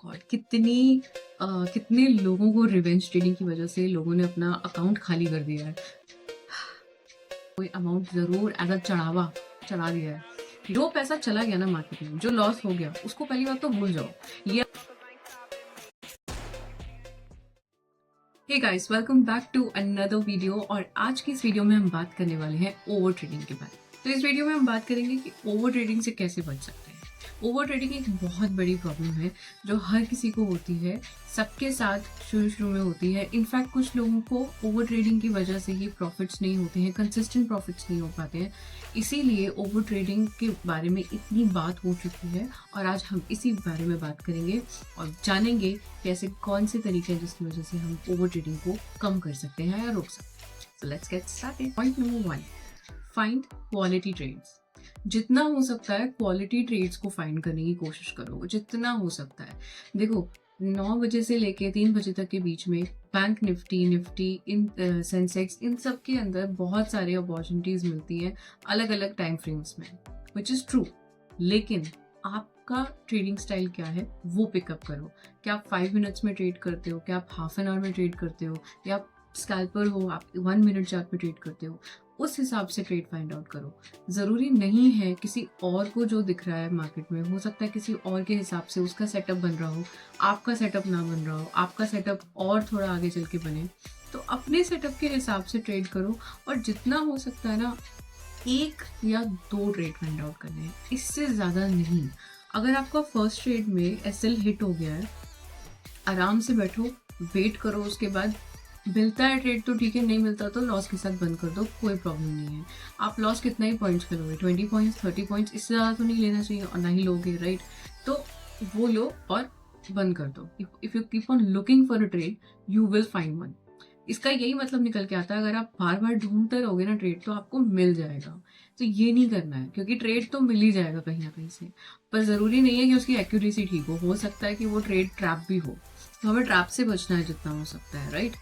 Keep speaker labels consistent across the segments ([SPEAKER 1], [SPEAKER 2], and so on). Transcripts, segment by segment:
[SPEAKER 1] God कितने लोगों को रिवेंज ट्रेडिंग की वजह से लोगों ने अपना अकाउंट खाली कर दिया है। कोई अमाउंट जरूर एज अ चढ़ा दिया है। जो पैसा चला गया ना मार्केट में, जो लॉस हो गया, उसको पहली बात तो भूल जाओ। ये hey guys, welcome back to another video. और आज की इस वीडियो में हम बात करने वाले हैं ओवर ट्रेडिंग के बारे में। तो इस वीडियो में हम बात करेंगे कि ओवर ट्रेडिंग से कैसे बच सकते हैं। ओवर ट्रेडिंग एक बहुत बड़ी प्रॉब्लम है जो हर किसी को होती है, सबके साथ शुरू में होती है। इनफैक्ट कुछ लोगों को ओवर ट्रेडिंग की वजह से ही प्रॉफिट्स नहीं होते हैं, कंसिस्टेंट प्रॉफिट्स नहीं हो पाते हैं। इसीलिए ओवर ट्रेडिंग के बारे में इतनी बात हो चुकी है और आज हम इसी बारे में बात करेंगे और जानेंगे कि ऐसे कौन से तरीके हैं जिसकी वजह से हम ओवर ट्रेडिंग को कम कर सकते हैं या रोक सकते हैं। So let's get started. Point number 1, find quality trades. जितना हो सकता है क्वालिटी ट्रेड्स को फाइंड करने की कोशिश करो, जितना हो सकता है। देखो, 9 बजे से लेके 3 बजे तक के बीच में बैंक निफ्टी इन सेंसेक्स, इन सब के अंदर बहुत सारे अपॉर्चुनिटीज मिलती हैं अलग अलग टाइम फ्रेम्स में, विच इज़ ट्रू। लेकिन आपका ट्रेडिंग स्टाइल क्या है वो पिकअप करो। क्या आप 5 मिनट्स में ट्रेड करते हो, क्या आप हाफ एन आवर में ट्रेड करते हो, या आप स्कैल्पर हो, आप 1 मिनट चार्ट पे ट्रेड करते हो। उस हिसाब से ट्रेड फाइंड आउट करो। ज़रूरी नहीं है किसी और को जो दिख रहा है मार्केट में, हो सकता है किसी और के हिसाब से उसका सेटअप बन रहा हो, आपका सेटअप ना बन रहा हो, आपका सेटअप और थोड़ा आगे चल के बने। तो अपने सेटअप के हिसाब से ट्रेड करो और जितना हो सकता है ना, 1 या 2 ट्रेड फाइंड आउट करने हैं, इससे ज़्यादा नहीं। अगर आपका फर्स्ट ट्रेड में एसएल हिट हो गया है, आराम से बैठो, वेट करो। उसके बाद मिलता है ट्रेड तो ठीक है, नहीं मिलता तो लॉस के साथ बंद कर दो, कोई प्रॉब्लम नहीं है। आप लॉस कितना ही पॉइंट्स करोगे, 20 पॉइंट्स, 30 पॉइंट्स, इससे ज़्यादा तो नहीं लेना चाहिए और ना ही लोगे, राइट? तो वो लो और बंद कर दो। If you keep on looking for a trade, you will find one. इसका यही मतलब निकल के आता है, अगर आप बार बार ढूंढते रहोगे ना ट्रेड, तो आपको मिल जाएगा। तो ये नहीं करना है, क्योंकि ट्रेड तो मिल ही जाएगा कहीं ना कहीं से, पर ज़रूरी नहीं है कि उसकी एक्यूरेसी ठीक हो सकता है कि वो ट्रेड ट्रैप भी हो। तो हमें ट्रैप से बचना है जितना हो सकता है, राइट?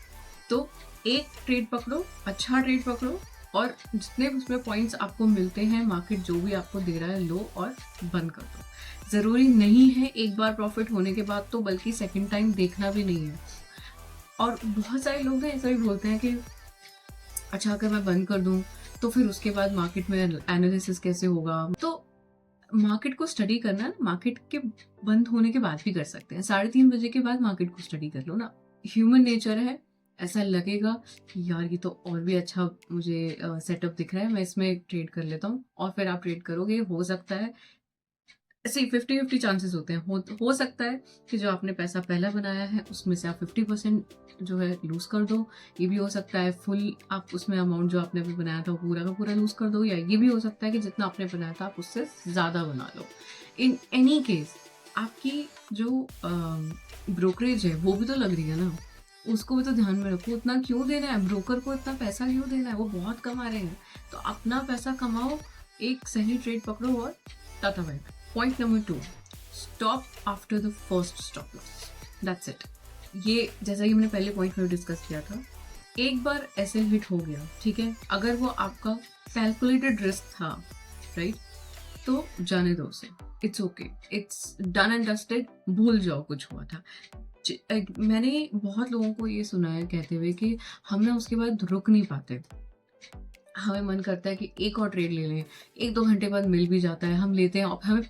[SPEAKER 1] तो एक ट्रेड पकड़ो, अच्छा ट्रेड पकड़ो, और जितने उसमें पॉइंट्स आपको मिलते हैं, मार्केट जो भी आपको दे रहा है, लो और बंद कर दो। ज़रूरी नहीं है एक बार प्रॉफिट होने के बाद तो, बल्कि सेकंड टाइम देखना भी नहीं है। और बहुत सारे लोग ना ऐसा भी बोलते हैं कि अच्छा, अगर मैं बंद कर दूं तो फिर उसके बाद मार्केट में एनालिसिस कैसे होगा। तो मार्केट को स्टडी करना मार्केट के बंद होने के बाद भी कर सकते हैं। 3:30 बजे के बाद मार्केट को स्टडी कर लो ना। ह्यूमन नेचर है, ऐसा लगेगा कि यार ये तो और भी अच्छा मुझे सेटअप दिख रहा है, मैं इसमें ट्रेड कर लेता हूँ, और फिर आप ट्रेड करोगे। हो सकता है ऐसे 50-50 चांसेस होते हैं। हो सकता है कि जो आपने पैसा पहला बनाया है उसमें से आप 50% जो है लूज कर दो। ये भी हो सकता है फुल आप उसमें अमाउंट जो आपने अभी बनाया था वो पूरा का पूरा लूज कर दो, या ये भी हो सकता है कि जितना आपने बनाया था आप उससे ज़्यादा बना लो। इन एनी केस आपकी जो ब्रोकरेज है वो भी तो लग रही है ना, उसको भी तो ध्यान में रखो। उतना क्यों देना है ब्रोकर को, इतना पैसा क्यों देना है, वो बहुत कमा रहे हैं। तो अपना पैसा कमाओ, एक सही ट्रेड पकड़ो और tata bye. Point number 2, stop after the first stop loss. That's it. ये जैसा कि मैंने पहले पॉइंट में डिस्कस किया था, एक बार एसएल हिट हो गया, ठीक है, अगर वो आपका कैलकुलेटेड रिस्क था, राइट, तो जाने दो उसे। It's okay, it's done and dusted, भूल जाओ कुछ हुआ था। मैंने बहुत लोगों को ये सुना है कहते हुए कि हम ना उसके बाद रुक नहीं पाते, हमें मन करता है कि एक और ट्रेड ले लें, 1-2 घंटे बाद मिल भी जाता है, हम लेते हैं और हमें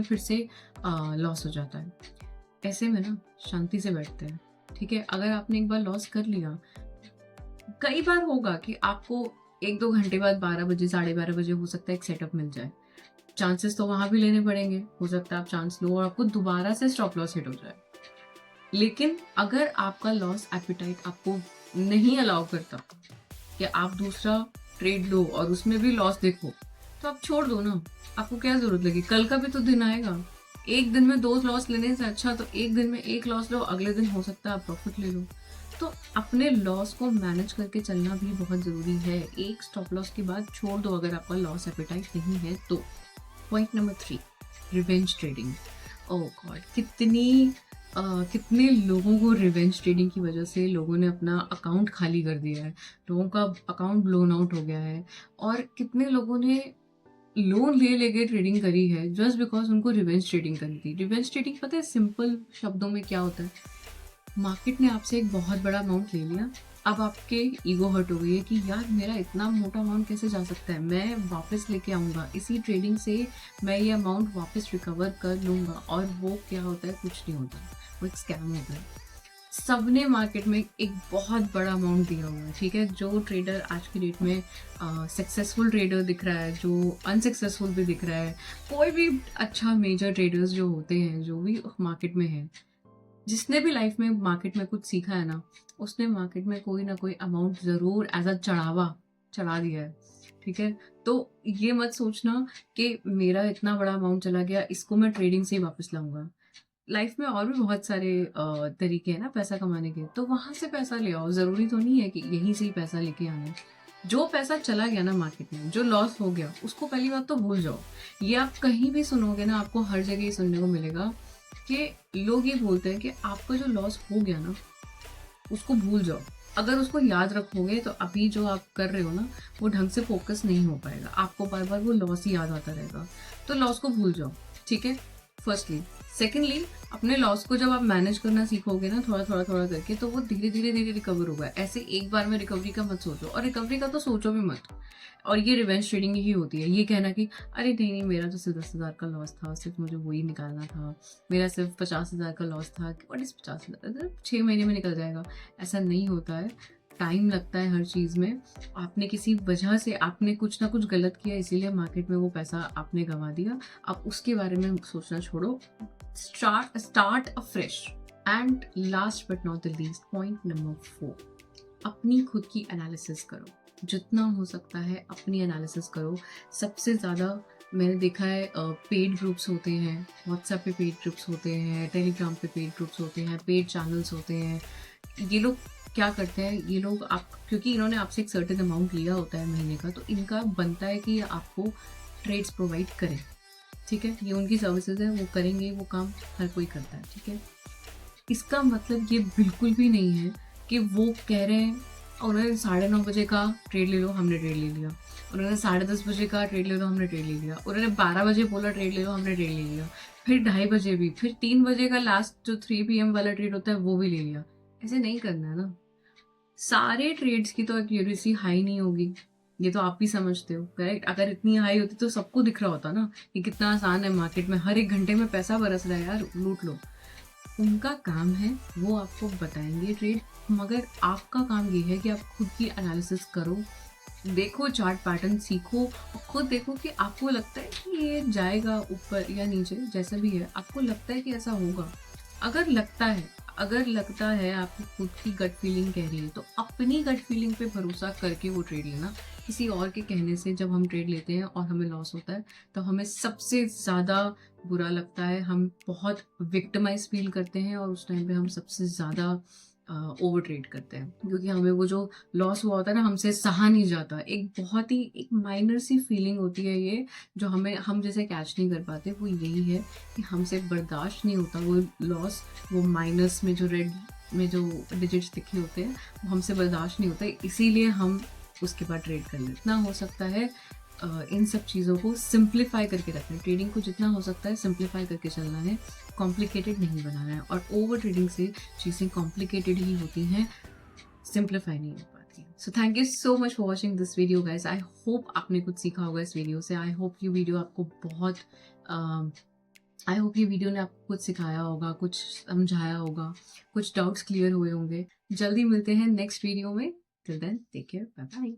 [SPEAKER 1] फिर से लॉस हो जाता है। ऐसे में ना शांति से बैठते हैं, ठीक है। अगर आपने एक बार लॉस कर लिया, कई बार होगा कि आपको 1-2 घंटे बाद 12 बजे, 12:30 बजे हो सकता है एक सेटअप मिल जाए। चांसेस तो वहां भी लेने पड़ेंगे, हो सकता है आप चांस लो और आपको दोबारा से स्टॉप लॉस हिट हो जाए। लेकिन अगर आपका लॉस एपिटाइट आपको नहीं अलाउ करता कि आप दूसरा ट्रेड लो और उसमें भी लॉस देखो, तो आप छोड़ दो ना। आपको क्या जरूरत लगी, कल का भी तो दिन आएगा। एक दिन में 2 लॉस लेने से अच्छा तो एक दिन में 1 लॉस लो, अगले दिन हो सकता है आप प्रॉफिट ले लो। तो अपने लॉस को मैनेज करके चलना भी बहुत जरूरी है। एक स्टॉप लॉस के बाद छोड़ दो अगर आपका लॉस एपेटाइट नहीं है तो। Point number 3, revenge trading. Oh God, कितने लोगों को रिवेंज ट्रेडिंग की वजह से लोगों ने अपना अकाउंट खाली कर दिया है, लोगों का अकाउंट ब्लोन आउट हो गया है। और कितने लोगों ने लोन ले लेके ट्रेडिंग करी है जस्ट बिकॉज उनको रिवेंज ट्रेडिंग करनी थी। रिवेंज ट्रेडिंग पता है सिंपल शब्दों में क्या होता है? मार्केट ने आपसे एक बहुत बड़ा अमाउंट ले लिया, अब आपके ईगो हर्ट हो गई है कि यार मेरा इतना मोटा अमाउंट कैसे जा सकता है, मैं वापस लेके आऊँगा, इसी ट्रेडिंग से मैं ये अमाउंट वापस रिकवर कर लूँगा। और वो क्या होता है? कुछ नहीं होता, वो एक स्कैम होता है। सबने मार्केट में एक बहुत बड़ा अमाउंट दिया हुआ है, ठीक है? जो ट्रेडर आज की डेट में सक्सेसफुल ट्रेडर दिख रहा है, जो अनसक्सेसफुल भी दिख रहा है, कोई भी अच्छा मेजर ट्रेडर्स जो होते हैं, जो भी मार्केट में है, जिसने भी लाइफ में मार्केट में कुछ सीखा है ना, उसने मार्केट में कोई ना कोई अमाउंट ज़रूर एज अ चढ़ा दिया है, ठीक है? तो ये मत सोचना कि मेरा इतना बड़ा अमाउंट चला गया, इसको मैं ट्रेडिंग से ही वापस लाऊंगा। लाइफ में और भी बहुत सारे तरीके हैं ना पैसा कमाने के, तो वहां से पैसा ले आओ। जरूरी तो नहीं है कि यहीं से ही पैसा लेके आना है। जो पैसा चला गया ना मार्केट में, जो लॉस हो गया, उसको पहली बात तो भूल जाओ। ये आप कहीं भी सुनोगे ना, आपको हर जगह ये सुनने को मिलेगा कि लोग ये बोलते हैं कि आपका जो लॉस हो गया ना, उसको भूल जाओ। अगर उसको याद रखोगे तो अभी जो आप कर रहे हो ना, वो ढंग से फोकस नहीं हो पाएगा, आपको बार बार वो लॉस ही याद आता रहेगा। तो लॉस को भूल जाओ, ठीक है? फर्स्टली। सेकेंडली, अपने लॉस को जब आप मैनेज करना सीखोगे ना, थोड़ा थोड़ा थोड़ा करके, तो वो धीरे धीरे धीरे रिकवर होगा। ऐसे एक बार में रिकवरी का मत सोचो, और रिकवरी का तो सोचो भी मत। और ये रिवेंज ट्रेडिंग ही होती है, ये कहना कि अरे नहीं नहीं, मेरा तो सिर्फ 10,000 का लॉस था, सिर्फ मुझे वही निकालना था, मेरा सिर्फ 50,000 का लॉस था, और इस 50,000 6 महीने में निकल जाएगा। ऐसा नहीं होता है, टाइम लगता है हर चीज़ में। आपने किसी वजह से आपने कुछ ना कुछ गलत किया, इसीलिए मार्केट में वो पैसा आपने गंवा दिया। आप उसके बारे में सोचना छोड़ो, start afresh. And last but not the least, point number 4, अपनी खुद की एनालिसिस करो। जितना हो सकता है अपनी एनालिसिस करो। सबसे ज़्यादा मैंने देखा है पेड ग्रुप्स होते हैं, व्हाट्सएप पे पेड ग्रुप्स होते हैं, टेलीग्राम पे पेड ग्रुप्स होते हैं, पेड चैनल्स होते हैं। ये लोग क्या करते हैं, ये लोग आप, क्योंकि इन्होंने आपसे एक सर्टेन अमाउंट लिया होता है महीने का, तो इनका बनता है कि आपको ट्रेड्स प्रोवाइड करें, ठीक है? ये उनकी सर्विसेज है, वो करेंगे, वो काम हर कोई करता है, ठीक है? इसका मतलब ये बिल्कुल भी नहीं है कि वो कह रहे हैं, उन्होंने 9:30 बजे का ट्रेड ले लो, हमने ट्रेड ले लिया। उन्होंने 10:30 बजे का ट्रेड ले लो, हमने ट्रेड ले लिया। उन्होंने 12 बजे बोला ट्रेड ले लो, हमने ट्रेड ले लिया। फिर 2:30 बजे भी, फिर 3 बजे का लास्ट जो 3 PM वाला ट्रेड होता है वो भी ले लिया। ऐसे नहीं करना है ना। सारे ट्रेड्स की तो एक्यूरेसी हाई नहीं होगी, ये तो आप भी समझते हो, करेक्ट? अगर इतनी हाई होती तो सबको दिख रहा होता ना कि कितना आसान है मार्केट में, हर एक घंटे में पैसा बरस रहा है यार, लूट लो। उनका काम है, वो आपको बताएंगे ट्रेड, मगर आपका काम ये है कि आप खुद की एनालिसिस करो, देखो चार्ट पैटर्न, सीखो और खुद देखो कि आपको लगता है कि ये जाएगा ऊपर या नीचे, जैसा भी है, आपको लगता है कि ऐसा होगा। अगर लगता है आपकी खुद की गट फीलिंग कह रही है, तो अपनी गट फीलिंग पे भरोसा करके वो ट्रेड लेना। किसी और के कहने से जब हम ट्रेड लेते हैं और हमें लॉस होता है, तो हमें सबसे ज़्यादा बुरा लगता है, हम बहुत विक्टिमाइज फील करते हैं, और उस टाइम पे हम सबसे ज़्यादा ओवर ट्रेड करते हैं, क्योंकि हमें वो जो लॉस हुआ होता है ना, हमसे सहा नहीं जाता। एक बहुत ही एक माइनर सी फीलिंग होती है ये, जो हम जैसे कैच नहीं कर पाते। वो यही है कि हमसे बर्दाश्त नहीं होता वो लॉस, वो माइनस में जो रेड में जो डिजिट्स दिखे होते हैं, वो हमसे बर्दाश्त नहीं होता, इसीलिए हम उसके बाद ट्रेड कर लेते। जितना हो सकता है इन सब चीज़ों को सिंप्लीफाई करके रखना है। ट्रेडिंग को जितना हो सकता है सिंप्लीफाई करके चलना है, कॉम्प्लिकेटेड नहीं बनाना है। और ओवर ट्रेडिंग से चीज़ें कॉम्प्लिकेटेड ही होती हैं, सिंप्लीफाई नहीं हो पाती। So thank you so much for watching this video guys. I hope आपने कुछ सीखा होगा इस वीडियो से। आई होप ये वीडियो ने आपको कुछ सिखाया होगा, कुछ समझाया होगा, कुछ डाउट्स क्लियर हुए होंगे। जल्दी मिलते हैं नेक्स्ट वीडियो में। Till then take care, bye bye.